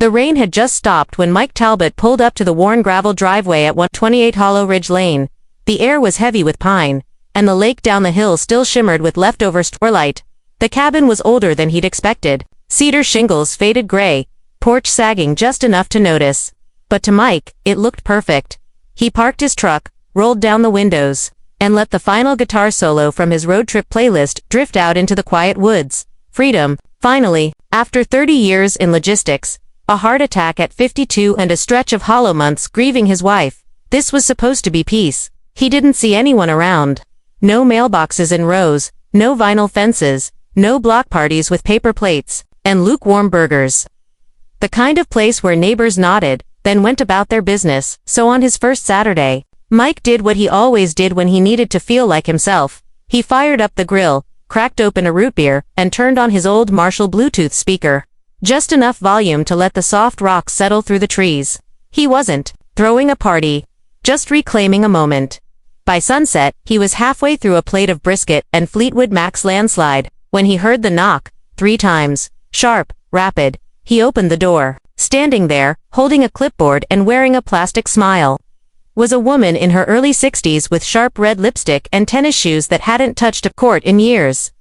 The rain had just stopped when Mike Talbot pulled up to the worn gravel driveway at 128 Hollow Ridge Lane. The air was heavy with pine, and the lake down the hill still shimmered with leftover starlight. The cabin was older than he'd expected. Cedar shingles faded gray, porch sagging just enough to notice. But to Mike, it looked perfect. He parked his truck, rolled down the windows, and let the final guitar solo from his road trip playlist drift out into the quiet woods. Freedom, finally, after 30 years in logistics, a heart attack at 52 and a stretch of hollow months grieving his wife. This was supposed to be peace. He didn't see anyone around. No mailboxes in rows, no vinyl fences, no block parties with paper plates, and lukewarm burgers. The kind of place where neighbors nodded, then went about their business. So on his first Saturday, Mike did what he always did when he needed to feel like himself. He fired up the grill, cracked open a root beer, and turned on his old Marshall Bluetooth speaker. Just enough volume to let the soft rocks settle through the trees. He wasn't throwing a party, just reclaiming a moment. By sunset, he was halfway through a plate of brisket and Fleetwood Mac's Landslide, when he heard the knock, 3 times, sharp, rapid. He opened the door. Standing there, holding a clipboard and wearing a plastic smile, was a woman in her early 60s with sharp red lipstick and tennis shoes that hadn't touched a court in years.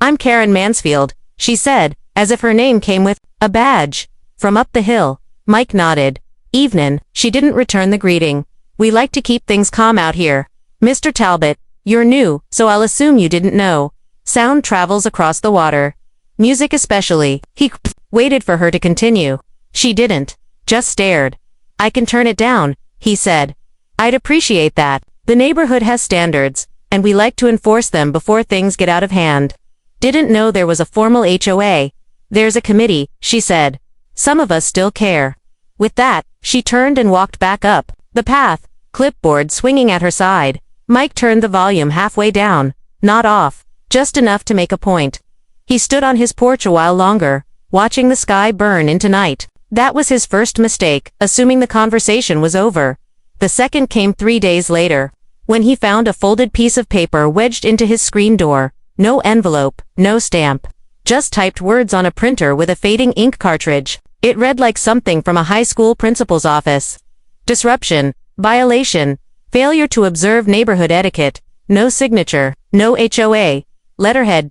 "I'm Karen Mansfield," she said, as if her name came with a badge. From up the hill. Mike nodded. "Evenin'." She didn't return the greeting. "We like to keep things calm out here. Mr. Talbot, you're new, so I'll assume you didn't know. Sound travels across the water. Music especially." He waited for her to continue. She didn't. Just stared. "I can turn it down," he said. "I'd appreciate that. The neighborhood has standards, and we like to enforce them before things get out of hand." "Didn't know there was a formal HOA. There's a committee," she said. "Some of us still care." With that, she turned and walked back up the path, clipboard swinging at her side. Mike turned the volume halfway down, not off, just enough to make a point. He stood on his porch a while longer, watching the sky burn into night. That was his first mistake, assuming the conversation was over. The second came 3 days later, when he found a folded piece of paper wedged into his screen door. No envelope, no stamp. Just typed words on a printer with a fading ink cartridge. It read like something from a high school principal's office. Disruption, violation, failure to observe neighborhood etiquette, no signature, no HOA, letterhead.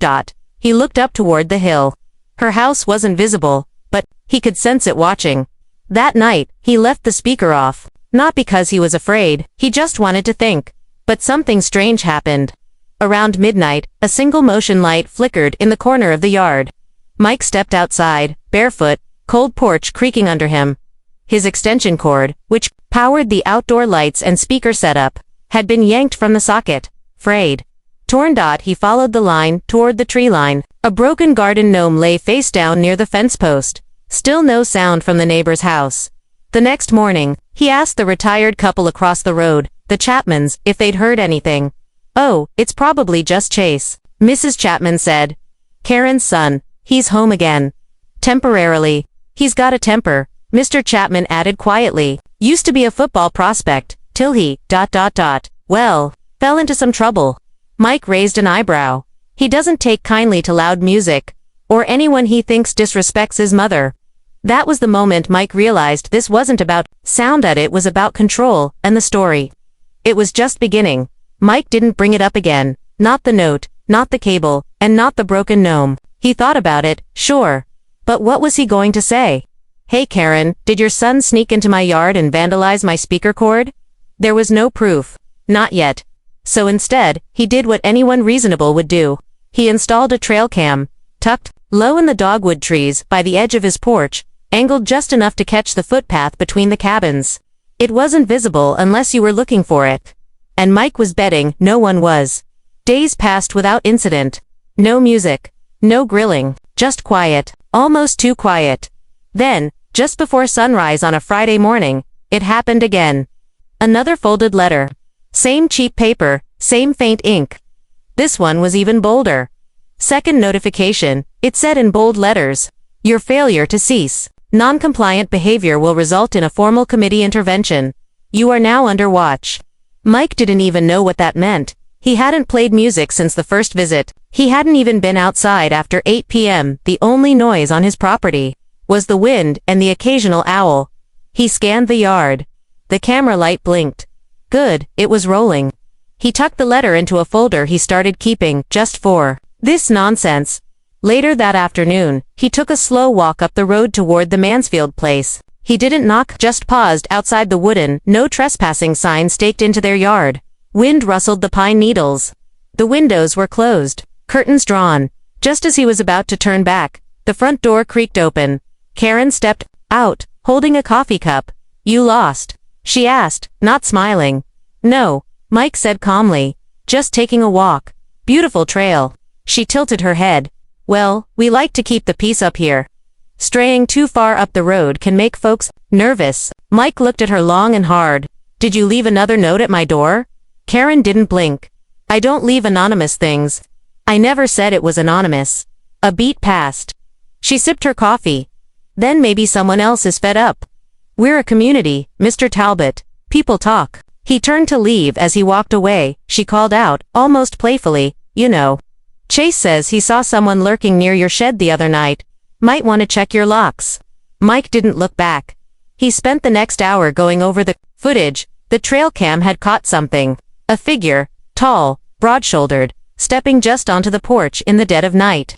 He looked up toward the hill. Her house wasn't visible, but he could sense it watching. That night, he left the speaker off. Not because he was afraid, he just wanted to think. But something strange happened. Around midnight, a single motion light flickered in the corner of the yard. Mike stepped outside, barefoot, cold porch creaking under him. His extension cord, which powered the outdoor lights and speaker setup, had been yanked from the socket, frayed. Torn. He followed the line toward the tree line. A broken garden gnome lay face down near the fence post. Still no sound from the neighbor's house. The next morning, he asked the retired couple across the road, the Chapmans, if they'd heard anything. "Oh, it's probably just Chase," Mrs. Chapman said. "Karen's son. He's home again. Temporarily. He's got a temper," Mr. Chapman added quietly. "Used to be a football prospect, till he, well, fell into some trouble." Mike raised an eyebrow. He doesn't take kindly to loud music, or anyone he thinks disrespects his mother. That was the moment Mike realized this wasn't about sound. It was about control, and the story. It was just beginning. Mike didn't bring it up again. Not the note, not the cable, and not the broken gnome. He thought about it, sure. But what was he going to say? "Hey Karen, did your son sneak into my yard and vandalize my speaker cord?" There was no proof. Not yet. So instead, he did what anyone reasonable would do. He installed a trail cam, tucked low in the dogwood trees by the edge of his porch, angled just enough to catch the footpath between the cabins. It wasn't visible unless you were looking for it. And Mike was betting no one was. Days passed without incident. No music. No grilling. Just quiet. Almost too quiet. Then, just before sunrise on a Friday morning, it happened again. Another folded letter. Same cheap paper, same faint ink. This one was even bolder. Second notification, it said in bold letters, "Your failure to cease non-compliant behavior will result in a formal committee intervention. You are now under watch." Mike didn't even know what that meant. He hadn't played music since the first visit. He hadn't even been outside after 8 p.m., the only noise on his property. was the wind and the occasional owl. He scanned the yard. The camera light blinked. Good, it was rolling. He tucked the letter into a folder he started keeping, just for this nonsense. Later that afternoon, he took a slow walk up the road toward the Mansfield place. He didn't knock, just paused outside the wooden, no trespassing sign staked into their yard. Wind rustled the pine needles. The windows were closed, curtains drawn. Just as he was about to turn back, the front door creaked open. Karen stepped out, holding a coffee cup. "You lost?" she asked, not smiling. "No," Mike said calmly. "Just taking a walk. Beautiful trail." She tilted her head. "Well, we like to keep the peace up here. Straying too far up the road can make folks nervous." Mike looked at her long and hard. "Did you leave another note at my door?" Karen didn't blink. "I don't leave anonymous things." "I never said it was anonymous." A beat passed. She sipped her coffee. "Then maybe someone else is fed up. We're a community, Mr. Talbot. People talk." He turned to leave. As he walked away, she called out, almost playfully, "You know, Chase says he saw someone lurking near your shed the other night. Might want to check your locks." Mike didn't look back. He spent the next hour going over the footage. The trail cam had caught something. A figure, tall, broad-shouldered, stepping just onto the porch in the dead of night.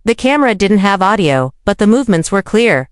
The camera didn't have audio, but the movements were clear.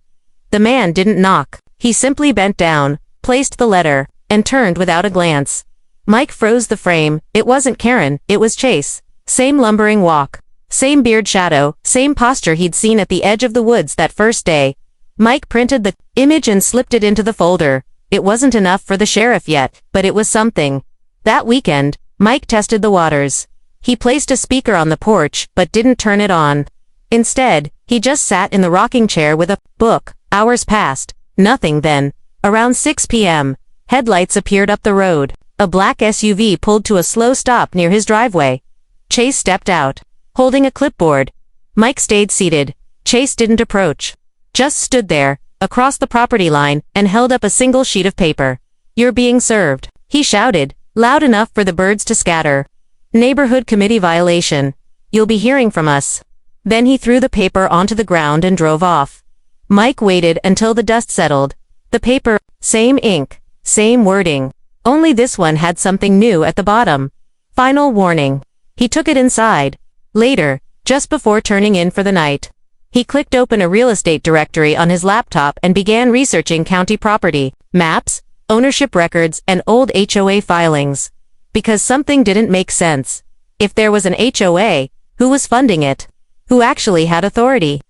The man didn't knock. He simply bent down, placed the letter, and turned without a glance. Mike froze the frame. It wasn't Karen, it was Chase. Same lumbering walk. Same beard shadow, same posture he'd seen at the edge of the woods that first day. Mike printed the image and slipped it into the folder. It wasn't enough for the sheriff yet, but it was something. That weekend, Mike tested the waters. He placed a speaker on the porch, but didn't turn it on. Instead, he just sat in the rocking chair with a book. Hours passed. Nothing then. Around 6 p.m., headlights appeared up the road. A black SUV pulled to a slow stop near his driveway. Chase stepped out, holding a clipboard. Mike stayed seated. Chase didn't approach. Just stood there, across the property line, and held up a single sheet of paper. "You're being served," he shouted, loud enough for the birds to scatter. "Neighborhood committee violation. You'll be hearing from us." Then he threw the paper onto the ground and drove off. Mike waited until the dust settled. The paper, same ink, same wording. Only this one had something new at the bottom. Final warning. He took it inside. Later, just before turning in for the night, he clicked open a real estate directory on his laptop and began researching county property, maps, ownership records, and old HOA filings. Because something didn't make sense. If there was an HOA, who was funding it? Who actually had authority?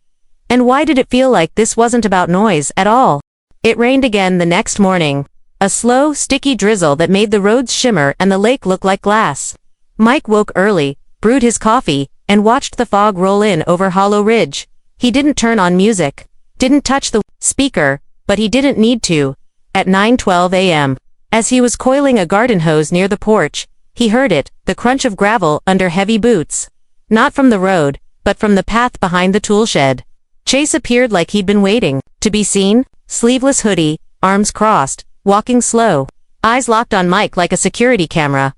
And why did it feel like this wasn't about noise at all? It rained again the next morning. A slow, sticky drizzle that made the roads shimmer and the lake look like glass. Mike woke early, brewed his coffee, and watched the fog roll in over Hollow Ridge. He didn't turn on music, didn't touch the speaker, but he didn't need to. At 9:12 a.m., as he was coiling a garden hose near the porch, he heard it, the crunch of gravel under heavy boots. Not from the road, but from the path behind the tool shed. Chase appeared like he'd been waiting to be seen, sleeveless hoodie, arms crossed, walking slow, eyes locked on Mike like a security camera.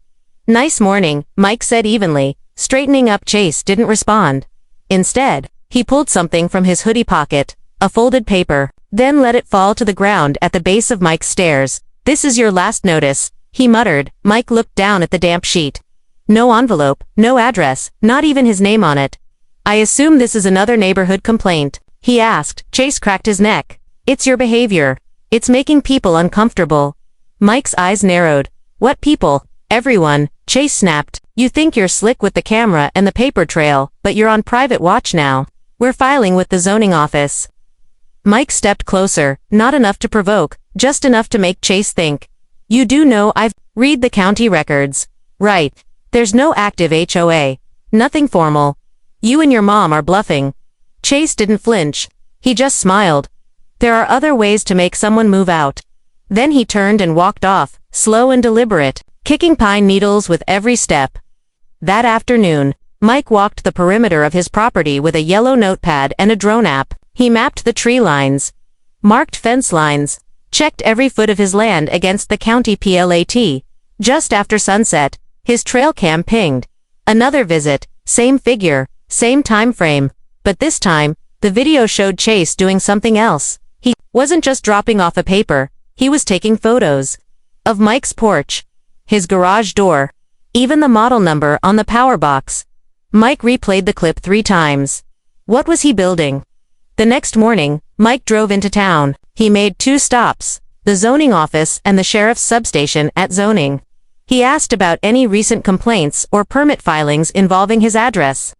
"Nice morning," Mike said evenly. Straightening up, Chase didn't respond. Instead, he pulled something from his hoodie pocket, a folded paper, then let it fall to the ground at the base of Mike's stairs. "This is your last notice," he muttered. Mike looked down at the damp sheet. No envelope, no address, not even his name on it. "I assume this is another neighborhood complaint?" he asked. Chase cracked his neck. "It's your behavior. It's making people uncomfortable." Mike's eyes narrowed. "What people?" "Everyone," Chase snapped. "You think you're slick with the camera and the paper trail, but you're on private watch now. We're filing with the zoning office." Mike stepped closer, not enough to provoke, just enough to make Chase think. "You do know I've read the county records. Right. There's no active HOA. Nothing formal. You and your mom are bluffing." Chase didn't flinch. He just smiled. There are other ways to make someone move out. Then he turned and walked off, slow and deliberate, kicking pine needles with every step. That afternoon, Mike walked the perimeter of his property with a yellow notepad and a drone app. He mapped the tree lines, marked fence lines, checked every foot of his land against the county plat. Just after sunset, his trail cam pinged. Another visit, same figure, same time frame, but this time, The video showed Chase doing something else. He wasn't just dropping off a paper, he was taking photos of Mike's porch, his garage door, even the model number on the power box. Mike replayed the clip 3 times. What was he building? The next morning, Mike drove into town. He made 2 stops, the zoning office and the sheriff's substation at zoning. He asked about any recent complaints or permit filings involving his address.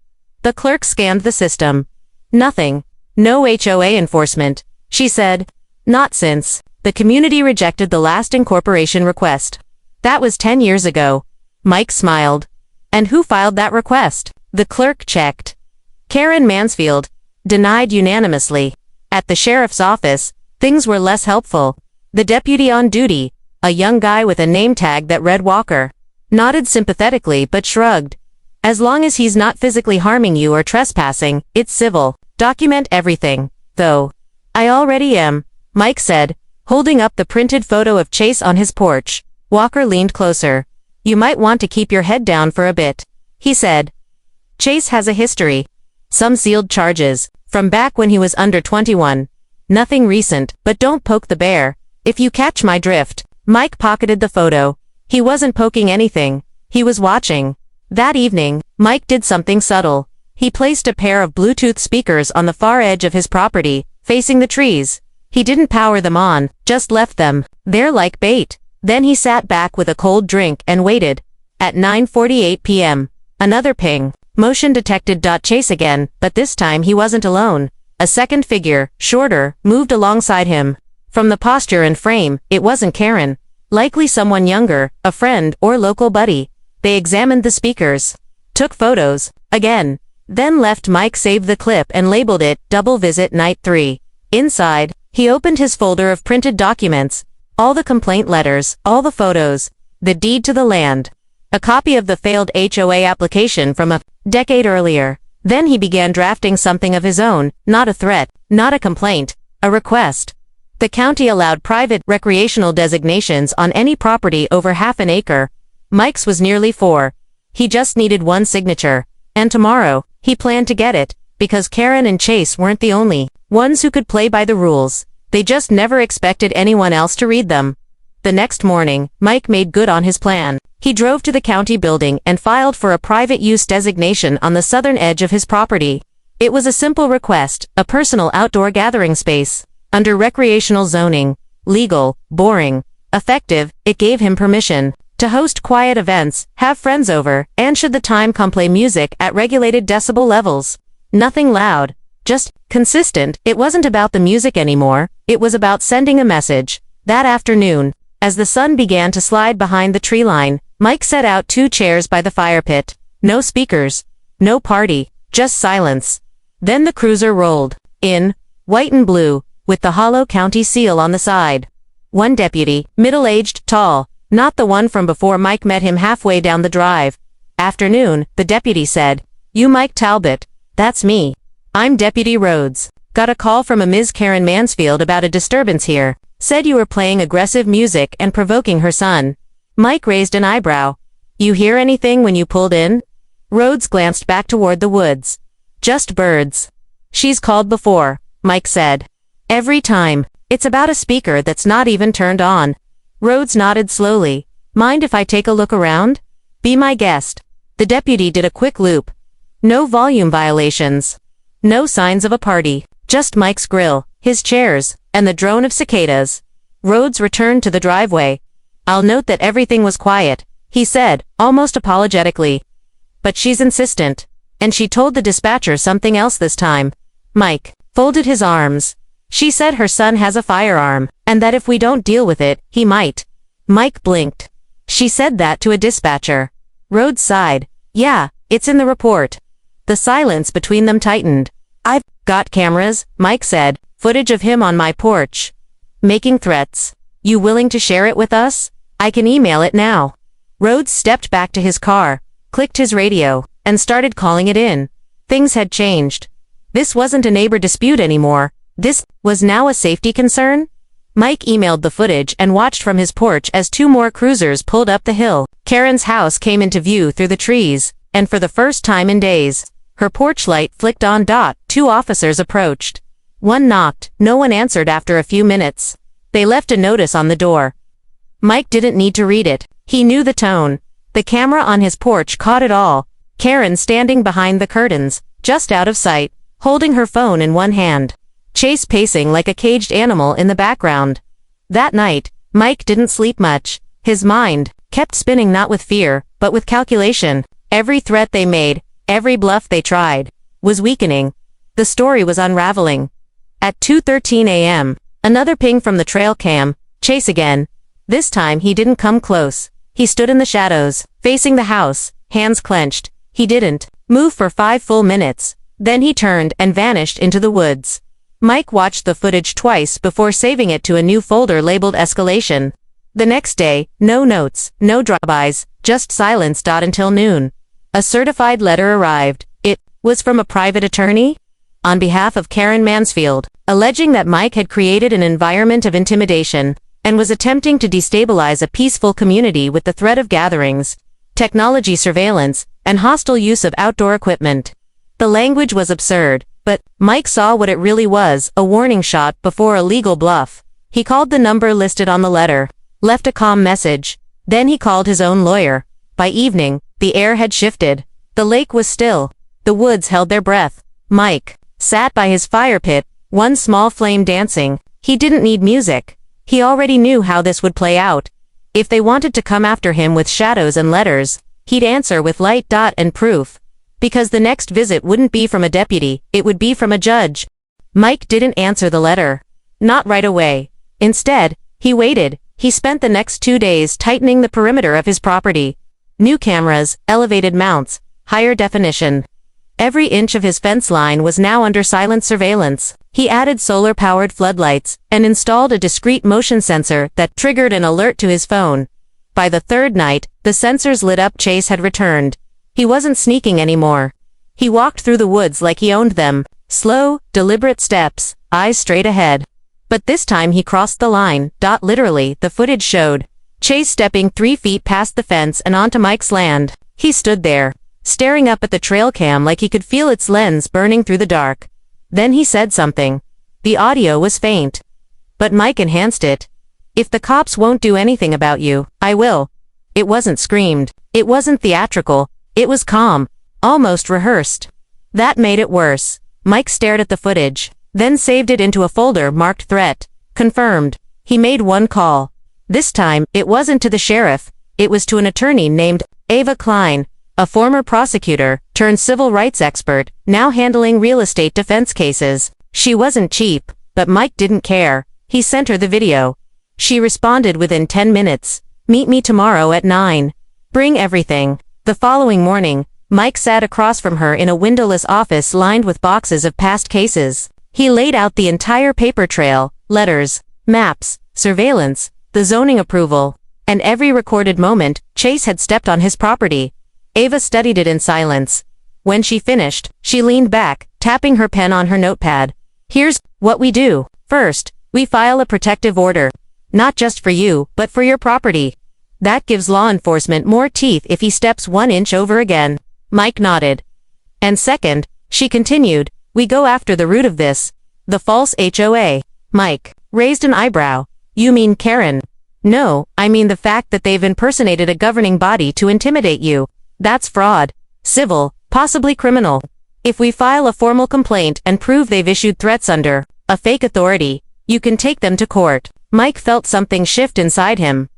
The clerk scanned the system. Nothing. No HOA enforcement. She said, not since the community rejected the last incorporation request. That was 10 years ago. Mike smiled. And who filed that request? The clerk checked. Karen Mansfield. Denied unanimously. At the sheriff's office, things were less helpful. The deputy on duty, a young guy with a name tag that read Walker, nodded sympathetically but shrugged. As long as he's not physically harming you or trespassing, it's civil. Document everything, though. I already am, Mike said, holding up the printed photo of Chase on his porch. Walker leaned closer. You might want to keep your head down for a bit, he said. Chase has a history. Some sealed charges, from back when he was under 21. Nothing recent, but don't poke the bear. If you catch my drift. Mike pocketed the photo. He wasn't poking anything. He was watching. That evening, Mike did something subtle. He placed a pair of Bluetooth speakers on the far edge of his property, facing the trees. He didn't power them on, just left them there like bait. Then he sat back with a cold drink and waited. At 9:48 p.m., another ping. Motion detected. Chase again, but this time he wasn't alone. A second figure, shorter, moved alongside him. From the posture and frame, it wasn't Karen. Likely someone younger, a friend or local buddy. They examined the speakers, took photos, again, then left Mike save the clip and labeled it Double Visit Night 3. Inside, he opened his folder of printed documents, all the complaint letters, all the photos, the deed to the land, a copy of the failed HOA application from a decade earlier. Then he began drafting something of his own, not a threat, not a complaint, a request. The county allowed private recreational designations on any property over half an acre. Mike's was nearly 4. He just needed 1 signature. And tomorrow, he planned to get it, because Karen and Chase weren't the only ones who could play by the rules. They just never expected anyone else to read them. The next morning, Mike made good on his plan. He drove to the county building and filed for a private use designation on the southern edge of his property. It was a simple request, a personal outdoor gathering space. Under recreational zoning, legal, boring, effective, it gave him permission to host quiet events, have friends over, and should the time come play music at regulated decibel levels. Nothing loud, just consistent. It wasn't about the music anymore, it was about sending a message. That afternoon, as the sun began to slide behind the tree line, Mike set out 2 chairs by the fire pit. No speakers, no party, just silence. Then the cruiser rolled in, white and blue, with the hollow county seal on the side. 1 deputy, middle-aged, tall, not the one from before Mike met him halfway down the drive. Afternoon, the deputy said, You Mike Talbot? That's me. I'm Deputy Rhodes. Got a call from a Ms. Karen Mansfield about a disturbance here. Said you were playing aggressive music and provoking her son. Mike raised an eyebrow. You hear anything when you pulled in? Rhodes glanced back toward the woods. Just birds. She's called before, Mike said. Every time. It's about a speaker that's not even turned on. Rhodes nodded slowly. Mind if I take a look around? Be my guest. The deputy did a quick loop. No volume violations. No signs of a party. Just Mike's grill, his chairs, and the drone of cicadas. Rhodes returned to the driveway. I'll note that everything was quiet, he said, almost apologetically. But she's insistent. And she told the dispatcher something else this time. Mike folded his arms. She said her son has a firearm, and that if we don't deal with it, he might. Mike blinked. She said that to a dispatcher. Rhodes sighed. Yeah, it's in the report. The silence between them tightened. I've got cameras, Mike said, footage of him on my porch. Making threats. You willing to share it with us? I can email it now. Rhodes stepped back to his car, clicked his radio, and started calling it in. Things had changed. This wasn't a neighbor dispute anymore. This was now a safety concern? Mike emailed the footage and watched from his porch as 2 more cruisers pulled up the hill. Karen's house came into view through the trees, and for the first time in days, Her porch light flicked on. Two officers approached. One knocked, no one answered after a few minutes. They left a notice on the door. Mike didn't need to read it. He knew the tone. The camera on his porch caught it all. Karen standing behind the curtains, just out of sight, holding her phone in one hand. Chase pacing like a caged animal in the background. That night, Mike didn't sleep much. His mind kept spinning, not with fear, but with calculation. Every threat they made, every bluff they tried, was weakening. The story was unraveling. At 2:13 a.m., another ping from the trail cam. Chase again. This time he didn't come close. He stood in the shadows, facing the house, hands clenched. He didn't move for 5 full minutes. Then he turned and vanished into the woods. Mike watched the footage twice before saving it to a new folder labeled Escalation. The next day, no notes, no drive-bys, just silence. Until noon. A certified letter arrived. It was from a private attorney on behalf of Karen Mansfield, alleging that Mike had created an environment of intimidation and was attempting to destabilize a peaceful community with the threat of gatherings, technology surveillance, and hostile use of outdoor equipment. The language was absurd, but Mike saw what it really was, a warning shot before a legal bluff. He called the number listed on the letter, left a calm message. Then he called his own lawyer. By evening, the air had shifted. The lake was still. The woods held their breath. Mike sat by his fire pit, one small flame dancing. He didn't need music. He already knew how this would play out. If they wanted to come after him with shadows and letters, he'd answer with light. And proof. Because the next visit wouldn't be from a deputy, it would be from a judge. Mike didn't answer the letter. Not right away. Instead, he waited. He spent the next 2 days tightening the perimeter of his property. New cameras, elevated mounts, higher definition. Every inch of his fence line was now under silent surveillance. He added solar-powered floodlights and installed a discrete motion sensor that triggered an alert to his phone. By the third night, the sensors lit up. Chase had returned. He wasn't sneaking anymore. He walked through the woods like he owned them. Slow, deliberate steps, eyes straight ahead. But this time he crossed the line. Literally, the footage showed Chase stepping 3 feet past the fence and onto Mike's land. He stood there, staring up at the trail cam like he could feel its lens burning through the dark. Then he said something. The audio was faint, but Mike enhanced it. "If the cops won't do anything about you, I will." It wasn't screamed. It wasn't theatrical. It was calm, almost rehearsed. That made it worse. Mike stared at the footage, then saved it into a folder marked Threat. Confirmed. He made one call. This time, it wasn't to the sheriff. It was to an attorney named Ava Klein, a former prosecutor turned civil rights expert, now handling real estate defense cases. She wasn't cheap, but Mike didn't care. He sent her the video. She responded within 10 minutes. "Meet me tomorrow at 9. Bring everything." The following morning, Mike sat across from her in a windowless office lined with boxes of past cases. He laid out the entire paper trail, letters, maps, surveillance, the zoning approval, and every recorded moment Chase had stepped on his property. Ava studied it in silence. When she finished, she leaned back, tapping her pen on her notepad. "Here's what we do. First, we file a protective order. Not just for you, but for your property. That gives law enforcement more teeth if he steps 1 inch over again." Mike nodded. "And second," she continued, "we go after the root of this. The false HOA." Mike raised an eyebrow. "You mean Karen?" "No, I mean the fact that they've impersonated a governing body to intimidate you. That's fraud. Civil, possibly criminal. If we file a formal complaint and prove they've issued threats under a fake authority, you can take them to court." Mike felt something shift inside him.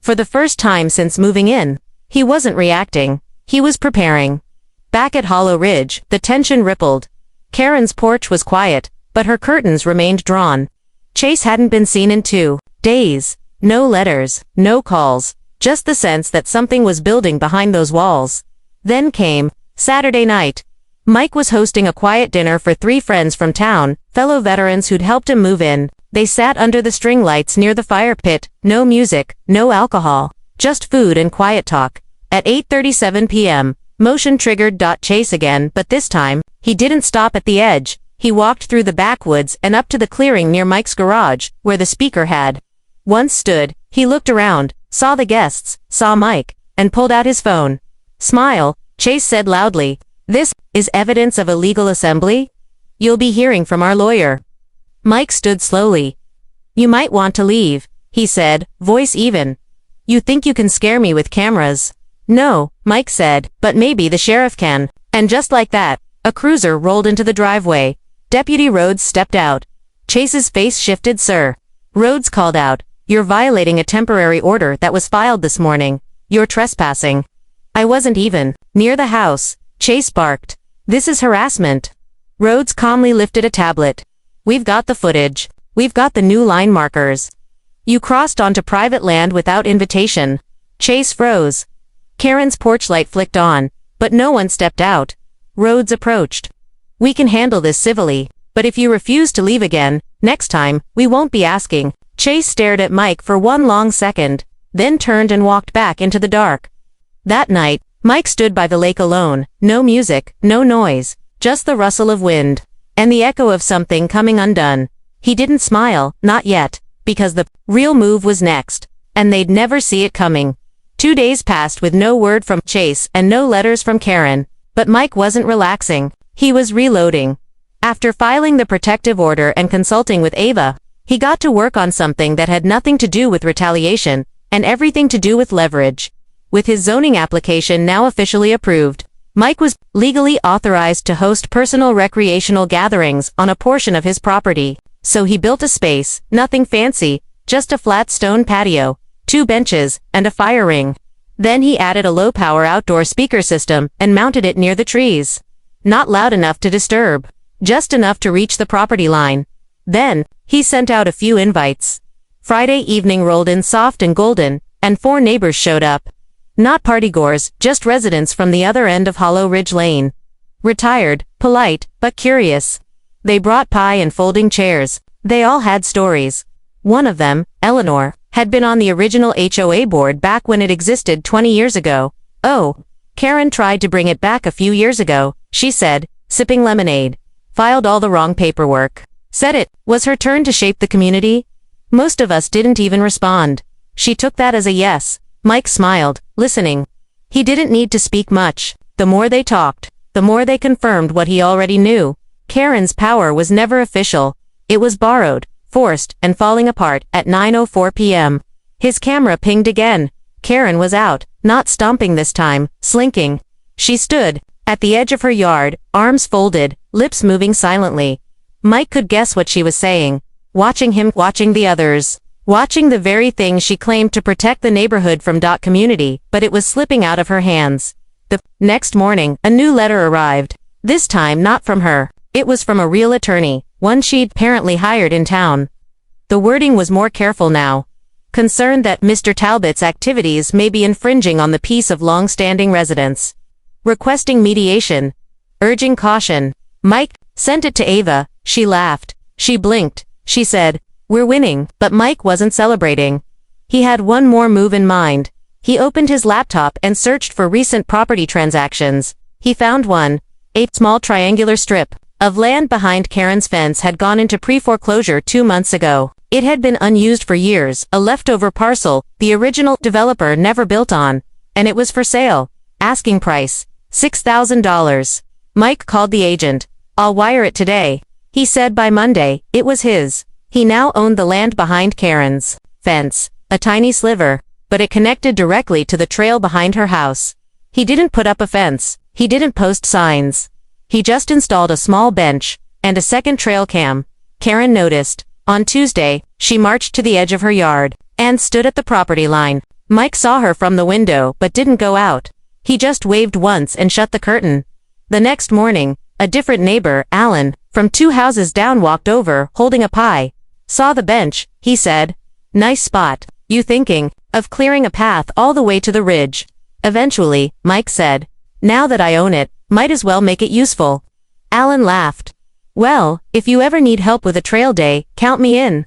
For the first time since moving in, he wasn't reacting. He was preparing. Back at Hollow Ridge, the tension rippled. Karen's porch was quiet, but her curtains remained drawn. Chase hadn't been seen in 2 days. No letters, no calls, just the sense that something was building behind those walls. Then came Saturday night. Mike was hosting a quiet dinner for 3 friends from town, fellow veterans who'd helped him move in. They sat under the string lights near the fire pit, no music, no alcohol, just food and quiet talk. At 8:37 p.m., motion triggered. Chase again, but this time, he didn't stop at the edge. He walked through the backwoods and up to the clearing near Mike's garage, where the speaker had once stood. He looked around, saw the guests, saw Mike, and pulled out his phone. "Smile," Chase said loudly. This is evidence of illegal assembly? You'll be hearing from our lawyer. Mike stood slowly. You might want to leave, he said, voice even. You think you can scare me with cameras? No, Mike said, but maybe the sheriff can. And just like that, a cruiser rolled into the driveway. Deputy Rhodes stepped out. Chase's face shifted. Sir. Rhodes called out, you're violating a temporary order that was filed this morning. You're trespassing. I wasn't even near the house, Chase barked. This is harassment. Rhodes calmly lifted a tablet. We've got the footage. We've got the new line markers. You crossed onto private land without invitation. Chase froze. Karen's porch light flicked on, but no one stepped out. Rhodes approached. We can handle this civilly, but if you refuse to leave again, next time, we won't be asking. Chase stared at Mike for one long second, then turned and walked back into the dark. That night, Mike stood by the lake alone, no music, no noise, just the rustle of wind, and the echo of something coming undone. He didn't smile, not yet, because the real move was next, and they'd never see it coming. 2 days passed with no word from Chase and no letters from Karen, but Mike wasn't relaxing. He was reloading. After filing the protective order and consulting with Ava, he got to work on something that had nothing to do with retaliation, and everything to do with leverage. With his zoning application now officially approved, Mike was legally authorized to host personal recreational gatherings on a portion of his property. So he built a space, nothing fancy, just a flat stone patio, 2 benches, and a fire ring. Then he added a low-power outdoor speaker system and mounted it near the trees. Not loud enough to disturb, just enough to reach the property line. Then, he sent out a few invites. Friday evening rolled in soft and golden, and 4 neighbors showed up. Not partygoers, just residents from the other end of Hollow Ridge Lane. Retired, polite, but curious. They brought pie and folding chairs. They all had stories. One of them, Eleanor, had been on the original HOA board back when it existed 20 years ago. Oh, Karen tried to bring it back a few years ago, she said, sipping lemonade. Filed all the wrong paperwork. Said it was her turn to shape the community. Most of us didn't even respond. She took that as a yes. Mike smiled, listening. He didn't need to speak much. The more they talked, the more they confirmed what he already knew. Karen's power was never official. It was borrowed, forced, and falling apart at 9:04 p.m. His camera pinged again. Karen was out, not stomping this time, slinking. She stood at the edge of her yard, arms folded, lips moving silently. Mike could guess what she was saying. Watching him, watching the others. Watching the very thing she claimed to protect the neighborhood from. Community, but it was slipping out of her hands. The next morning, a new letter arrived. This time not from her. It was from a real attorney, one she'd apparently hired in town. The wording was more careful now. Concerned that Mr. Talbot's activities may be infringing on the peace of long-standing residents. Requesting mediation. Urging caution. Mike sent it to Ava. She laughed. She blinked. She said, "We're winning," but Mike wasn't celebrating. He had one more move in mind. He opened his laptop and searched for recent property transactions. He found one. A small triangular strip of land behind Karen's fence had gone into pre-foreclosure 2 months ago. It had been unused for years, a leftover parcel the original developer never built on, and it was for sale. Asking price, $6,000. Mike called the agent. "I'll wire it today," he said. By Monday, it was his. He now owned the land behind Karen's fence, a tiny sliver, but it connected directly to the trail behind her house. He didn't put up a fence. He didn't post signs. He just installed a small bench and a second trail cam. Karen noticed. On Tuesday, she marched to the edge of her yard and stood at the property line. Mike saw her from the window but didn't go out. He just waved once and shut the curtain. The next morning, a different neighbor, Alan, from 2 houses down walked over, holding a pie. Saw the bench, he said. "Nice spot. You thinking of clearing a path all the way to the ridge?" Eventually, Mike said. "Now that I own it, might as well make it useful." Alan laughed. "Well, if you ever need help with a trail day, count me in.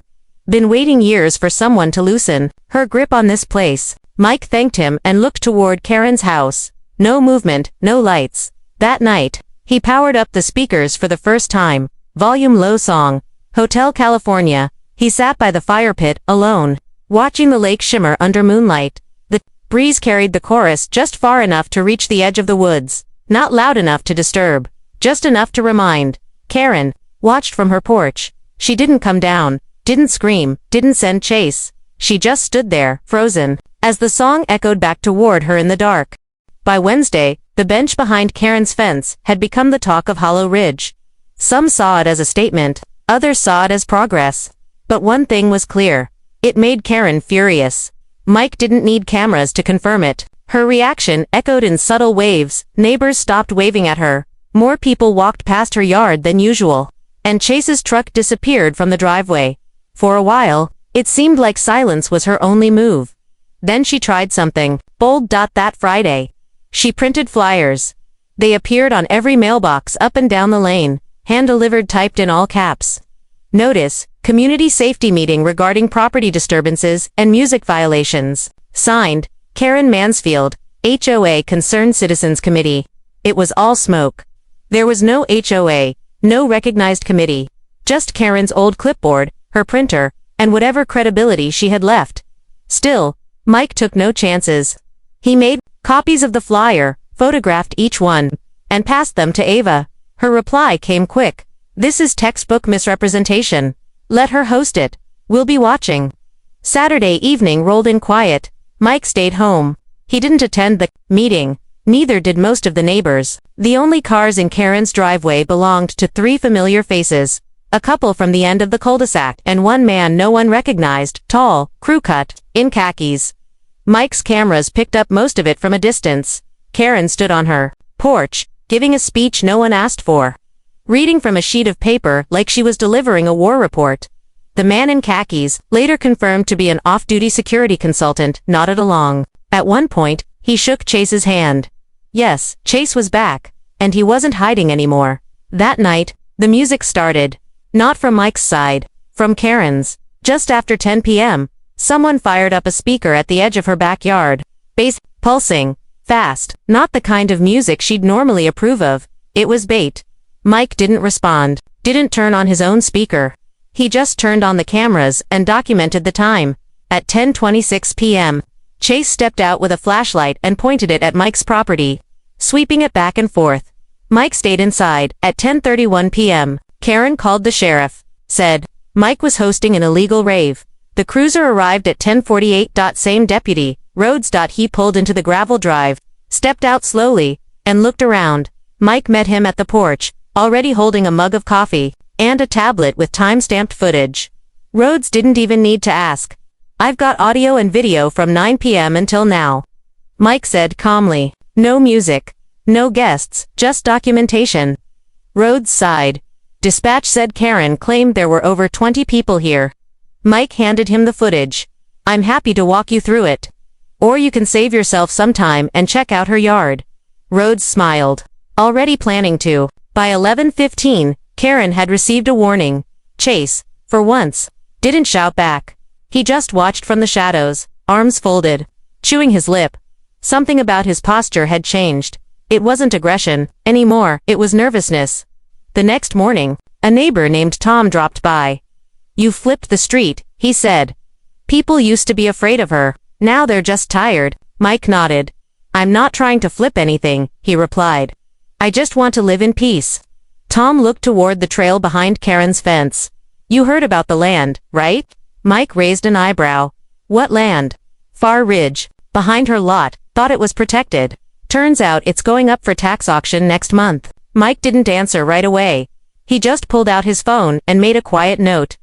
Been waiting years for someone to loosen her grip on this place." Mike thanked him and looked toward Karen's house. No movement, no lights. That night, he powered up the speakers for the first time. Volume low song. Hotel California. He sat by the fire pit, alone, watching the lake shimmer under moonlight. The breeze carried the chorus just far enough to reach the edge of the woods. Not loud enough to disturb, just enough to remind. Karen watched from her porch. She didn't come down, didn't scream, didn't send chase. She just stood there, frozen, as the song echoed back toward her in the dark. By Wednesday, the bench behind Karen's fence had become the talk of Hollow Ridge. Some saw it as a statement, others saw it as progress. But one thing was clear. It made Karen furious. Mike didn't need cameras to confirm it. Her reaction echoed in subtle waves. Neighbors stopped waving at her. More people walked past her yard than usual. And Chase's truck disappeared from the driveway. For a while, it seemed like silence was her only move. Then she tried something bold. That Friday, she printed flyers. They appeared on every mailbox up and down the lane, hand-delivered, typed in all caps. Notice, community safety meeting regarding property disturbances and music violations. Signed, Karen Mansfield, HOA Concerned Citizens Committee. It was all smoke. There was no HOA, no recognized committee. Just Karen's old clipboard, her printer, and whatever credibility she had left. Still, Mike took no chances. He made copies of the flyer, photographed each one, and passed them to Ava. Her reply came quick. This is textbook misrepresentation. Let her host it. We'll be watching. Saturday evening rolled in quiet. Mike stayed home. He didn't attend the meeting. Neither did most of the neighbors. The only cars in Karen's driveway belonged to 3 familiar faces. A couple from the end of the cul-de-sac and one man no one recognized, tall, crew-cut, in khakis. Mike's cameras picked up most of it from a distance. Karen stood on her porch, giving a speech no one asked for. Reading from a sheet of paper like she was delivering a war report. The man in khakis, later confirmed to be an off-duty security consultant, nodded along. At one point, he shook Chase's hand. Yes, Chase was back, and he wasn't hiding anymore. That night, the music started. Not from Mike's side, from Karen's. Just after 10 p.m., someone fired up a speaker at the edge of her backyard. Bass, pulsing, fast, not the kind of music she'd normally approve of. It was bait. Mike didn't respond, didn't turn on his own speaker. He just turned on the cameras and documented the time. At 10:26 p.m., Chase stepped out with a flashlight and pointed it at Mike's property, sweeping it back and forth. Mike stayed inside. At 10:31 p.m., Karen called the sheriff, said Mike was hosting an illegal rave. The cruiser arrived at 10:48. Same deputy, Rhodes. He pulled into the gravel drive, stepped out slowly, and looked around. Mike met him at the porch, already holding a mug of coffee and a tablet with time-stamped footage. Rhodes didn't even need to ask. I've got audio and video from 9 p.m. until now. Mike said calmly. No music, no guests, just documentation. Rhodes sighed. Dispatch said Karen claimed there were over 20 people here. Mike handed him the footage. I'm happy to walk you through it. Or you can save yourself some time and check out her yard. Rhodes smiled. Already planning to. By 11:15, Karen had received a warning. Chase, for once, didn't shout back. He just watched from the shadows, arms folded, chewing his lip. Something about his posture had changed. It wasn't aggression anymore, it was nervousness. The next morning, a neighbor named Tom dropped by. You flipped the street, he said. People used to be afraid of her. Now they're just tired. Mike nodded. I'm not trying to flip anything, he replied. I just want to live in peace. Tom looked toward the trail behind Karen's fence. You heard about the land, right? Mike raised an eyebrow. What land? Far Ridge, behind her lot, thought it was protected. Turns out it's going up for tax auction next month. Mike didn't answer right away. He just pulled out his phone and made a quiet note.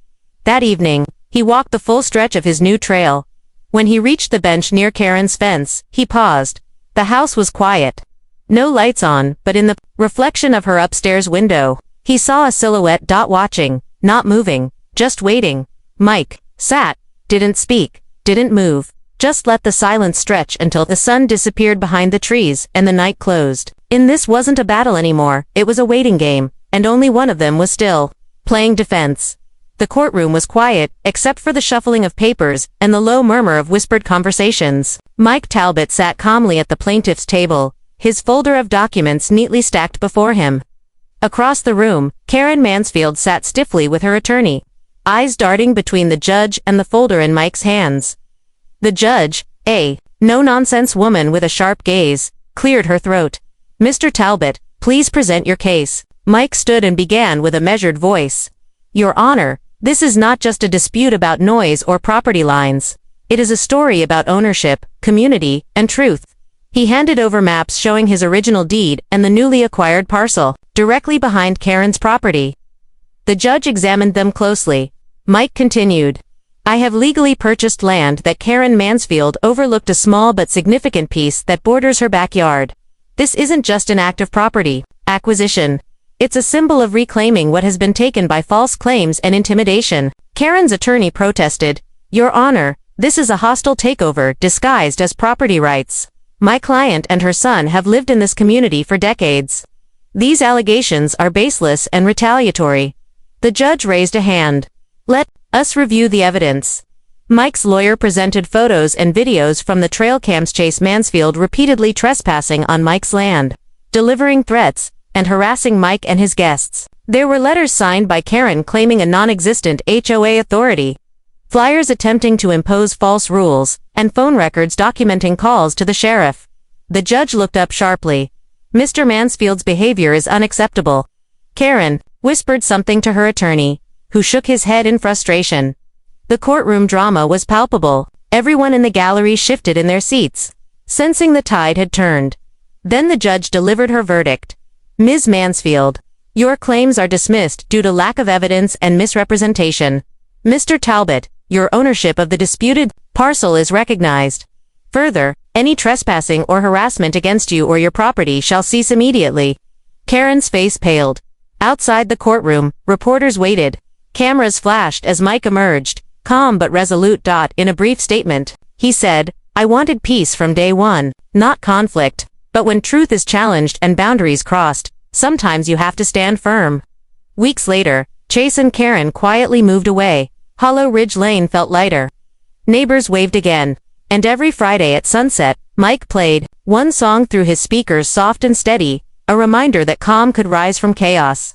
That evening, he walked the full stretch of his new trail. When he reached the bench near Karen's fence, he paused. The house was quiet. No lights on, but in the reflection of her upstairs window, he saw a silhouette. Watching, not moving, just waiting. Mike sat, didn't speak, didn't move, just let the silence stretch until the sun disappeared behind the trees and the night closed. This wasn't a battle anymore, it was a waiting game, and only one of them was still playing defense. The courtroom was quiet, except for the shuffling of papers and the low murmur of whispered conversations. Mike Talbot sat calmly at the plaintiff's table, his folder of documents neatly stacked before him. Across the room, Karen Mansfield sat stiffly with her attorney, eyes darting between the judge and the folder in Mike's hands. The judge, a no-nonsense woman with a sharp gaze, cleared her throat. Mr. Talbot, please present your case. Mike stood and began with a measured voice. Your Honor, this is not just a dispute about noise or property lines. It is a story about ownership, community, and truth. He handed over maps showing his original deed and the newly acquired parcel, directly behind Karen's property. The judge examined them closely. Mike continued. I have legally purchased land that Karen Mansfield overlooked a small but significant piece that borders her backyard. This isn't just an act of property acquisition. It's a symbol of reclaiming what has been taken by false claims and intimidation. Karen's attorney protested, Your Honor, this is a hostile takeover disguised as property rights. My client and her son have lived in this community for decades. These allegations are baseless and retaliatory. The judge raised a hand. Let us review the evidence. Mike's lawyer presented photos and videos from the trail cams Chase Mansfield repeatedly trespassing on Mike's land, delivering threats, and harassing Mike and his guests. There were letters signed by Karen claiming a non-existent HOA authority, flyers attempting to impose false rules, and phone records documenting calls to the sheriff. The judge looked up sharply. Mr. Mansfield's behavior is unacceptable. Karen whispered something to her attorney, who shook his head in frustration. The courtroom drama was palpable. Everyone in the gallery shifted in their seats, sensing the tide had turned. Then the judge delivered her verdict. Ms. Mansfield, your claims are dismissed due to lack of evidence and misrepresentation. Mr. Talbot, your ownership of the disputed parcel is recognized. Further, any trespassing or harassment against you or your property shall cease immediately. Karen's face paled. Outside the courtroom, reporters waited. Cameras flashed as Mike emerged, calm but resolute. In a brief statement, he said, I wanted peace from day one, not conflict. But when truth is challenged and boundaries crossed, sometimes you have to stand firm. Weeks later, Chase and Karen quietly moved away. Hollow Ridge Lane felt lighter. Neighbors waved again. And every Friday at sunset, Mike played one song through his speakers, soft and steady, a reminder that calm could rise from chaos.